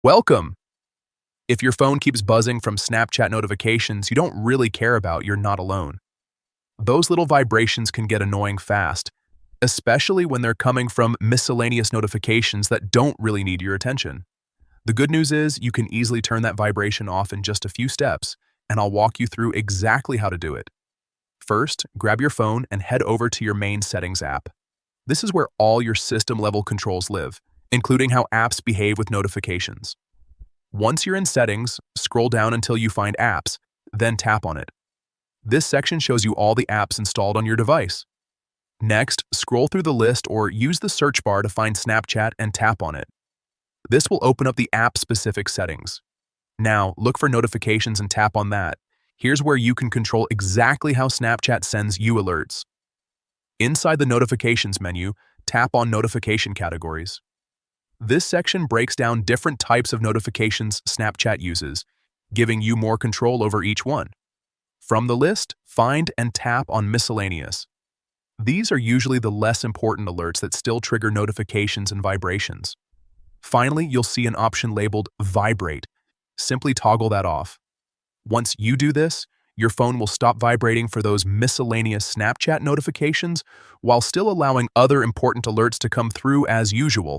Welcome! If your phone keeps buzzing from Snapchat notifications you don't really care about, you're not alone. Those little vibrations can get annoying fast, especially when they're coming from miscellaneous notifications that don't really need your attention. The good news is you can easily turn that vibration off in just a few steps, and I'll walk you through exactly how to do it. First, grab your phone and head over to your main settings app. This is where all your system-level controls live, including how apps behave with notifications. Once you're in settings, scroll down until you find apps, then tap on it. This section shows you all the apps installed on your device. Next, scroll through the list or use the search bar to find Snapchat and tap on it. This will open up the app-specific settings. Now, look for notifications and tap on that. Here's where you can control exactly how Snapchat sends you alerts. Inside the notifications menu, tap on notification categories. This section breaks down different types of notifications Snapchat uses, giving you more control over each one. From the list, find and tap on Miscellaneous. These are usually the less important alerts that still trigger notifications and vibrations. Finally, you'll see an option labeled Vibrate. Simply toggle that off. Once you do this, your phone will stop vibrating for those miscellaneous Snapchat notifications while still allowing other important alerts to come through as usual.